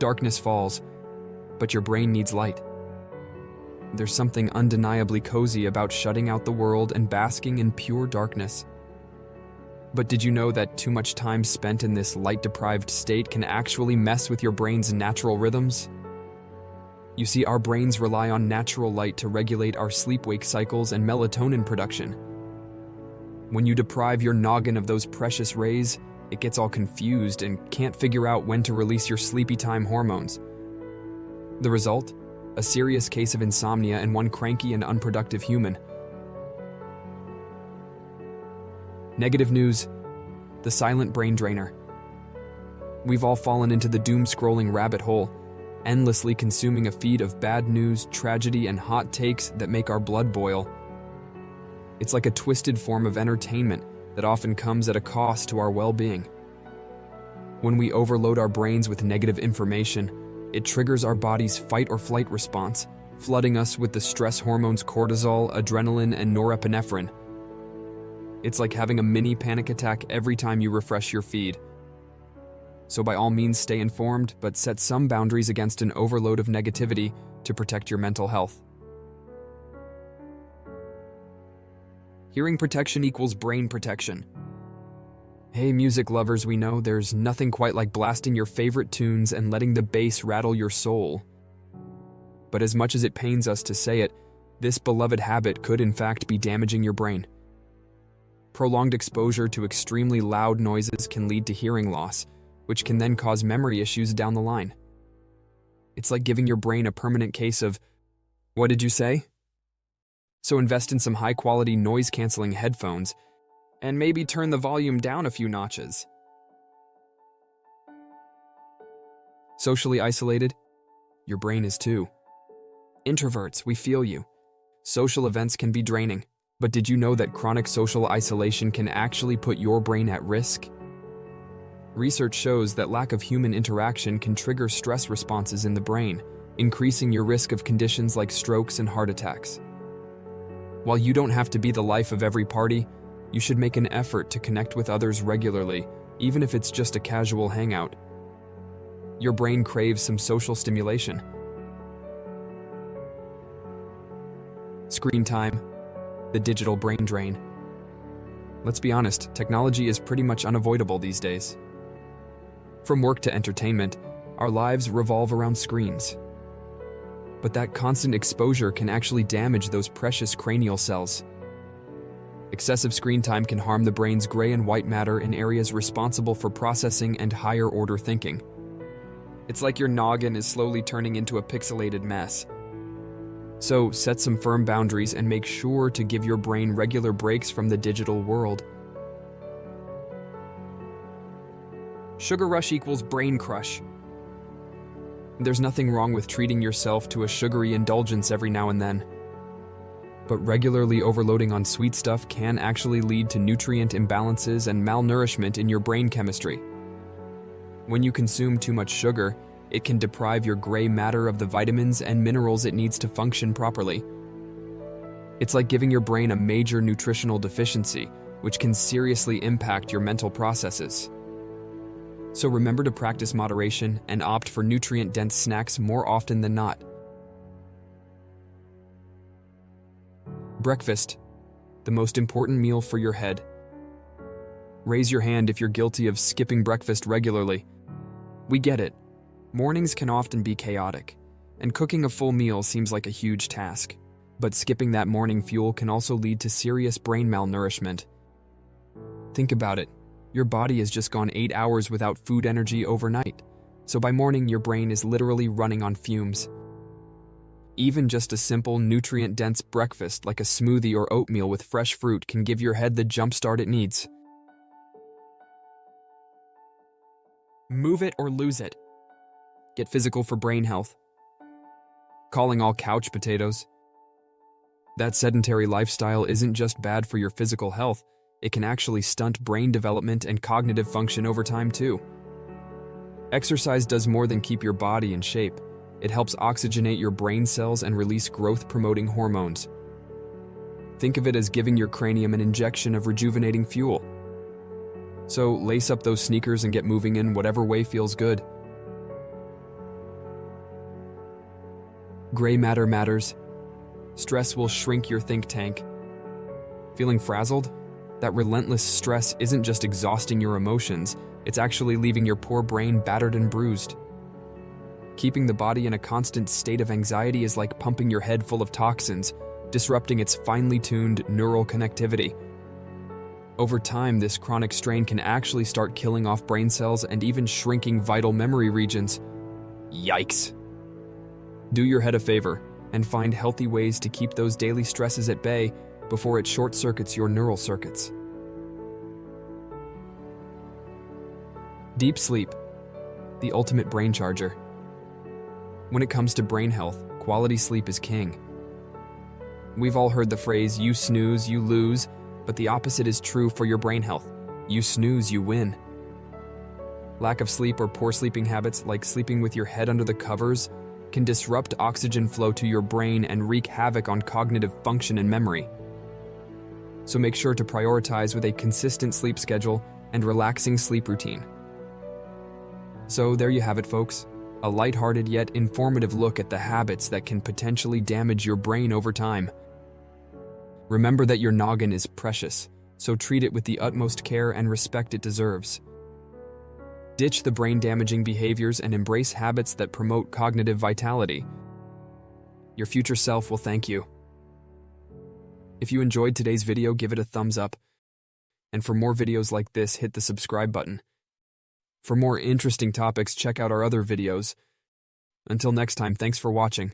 Darkness falls, but your brain needs light. There's something undeniably cozy about shutting out the world and basking in pure darkness. But did you know that too much time spent in this light-deprived state can actually mess with your brain's natural rhythms? You see, our brains rely on natural light to regulate our sleep-wake cycles and melatonin production. When you deprive your noggin of those precious rays, it gets all confused and can't figure out when to release your sleepy time hormones. The result? A serious case of insomnia in one cranky and unproductive human. Negative news: the silent brain drainer. We've all fallen into the doom-scrolling rabbit hole, endlessly consuming a feed of bad news, tragedy, and hot takes that make our blood boil. It's like a twisted form of entertainment that often comes at a cost to our well-being. When we overload our brains with negative information, it triggers our body's fight-or-flight response, flooding us with the stress hormones cortisol, adrenaline, and norepinephrine. It's like having a mini panic attack every time you refresh your feed. So by all means, stay informed, but set some boundaries against an overload of negativity to protect your mental health. Hearing protection equals brain protection. Hey music lovers, we know there's nothing quite like blasting your favorite tunes and letting the bass rattle your soul. But as much as it pains us to say it, this beloved habit could in fact be damaging your brain. Prolonged exposure to extremely loud noises can lead to hearing loss, which can then cause memory issues down the line. It's like giving your brain a permanent case of, "What did you say?" So invest in some high-quality noise-canceling headphones, and maybe turn the volume down a few notches. Socially isolated? Your brain is too. Introverts, we feel you. Social events can be draining, but did you know that chronic social isolation can actually put your brain at risk? Research shows that lack of human interaction can trigger stress responses in the brain, increasing your risk of conditions like strokes and heart attacks. While you don't have to be the life of every party, you should make an effort to connect with others regularly, even if it's just a casual hangout. Your brain craves some social stimulation. Screen time, the digital brain drain. Let's be honest, technology is pretty much unavoidable these days. From work to entertainment, our lives revolve around screens. But that constant exposure can actually damage those precious cranial cells. Excessive screen time can harm the brain's gray and white matter in areas responsible for processing and higher-order thinking. It's like your noggin is slowly turning into a pixelated mess. So set some firm boundaries and make sure to give your brain regular breaks from the digital world. Sugar rush equals brain crush. There's nothing wrong with treating yourself to a sugary indulgence every now and then. But regularly overloading on sweet stuff can actually lead to nutrient imbalances and malnourishment in your brain chemistry. When you consume too much sugar, it can deprive your gray matter of the vitamins and minerals it needs to function properly. It's like giving your brain a major nutritional deficiency, which can seriously impact your mental processes. So remember to practice moderation and opt for nutrient-dense snacks more often than not. Breakfast, the most important meal for your head. Raise your hand if you're guilty of skipping breakfast regularly. We get it. Mornings can often be chaotic, and cooking a full meal seems like a huge task. But skipping that morning fuel can also lead to serious brain malnourishment. Think about it. Your body has just gone 8 hours without food energy overnight, so by morning your brain is literally running on fumes. Even just a simple, nutrient-dense breakfast like a smoothie or oatmeal with fresh fruit can give your head the jumpstart it needs. Move it or lose it. Get physical for brain health. Calling all couch potatoes. That sedentary lifestyle isn't just bad for your physical health, it can actually stunt brain development and cognitive function over time too. Exercise does more than keep your body in shape. It helps oxygenate your brain cells and release growth-promoting hormones. Think of it as giving your cranium an injection of rejuvenating fuel. So lace up those sneakers and get moving in whatever way feels good. Gray matter matters. Stress will shrink your think tank. Feeling frazzled? That relentless stress isn't just exhausting your emotions, it's actually leaving your poor brain battered and bruised. Keeping the body in a constant state of anxiety is like pumping your head full of toxins, disrupting its finely tuned neural connectivity. Over time, this chronic strain can actually start killing off brain cells and even shrinking vital memory regions. Yikes! Do your head a favor and find healthy ways to keep those daily stresses at bay before it short-circuits your neural circuits. Deep sleep, the ultimate brain charger. When it comes to brain health, quality sleep is king. We've all heard the phrase, you snooze, you lose, but the opposite is true for your brain health. You snooze, you win. Lack of sleep or poor sleeping habits, like sleeping with your head under the covers, can disrupt oxygen flow to your brain and wreak havoc on cognitive function and memory. So make sure to prioritize with a consistent sleep schedule and relaxing sleep routine. So there you have it, folks. A lighthearted yet informative look at the habits that can potentially damage your brain over time. Remember that your noggin is precious, so treat it with the utmost care and respect it deserves. Ditch the brain-damaging behaviors and embrace habits that promote cognitive vitality. Your future self will thank you. If you enjoyed today's video, give it a thumbs up. And for more videos like this, hit the subscribe button. For more interesting topics, check out our other videos. Until next time, thanks for watching.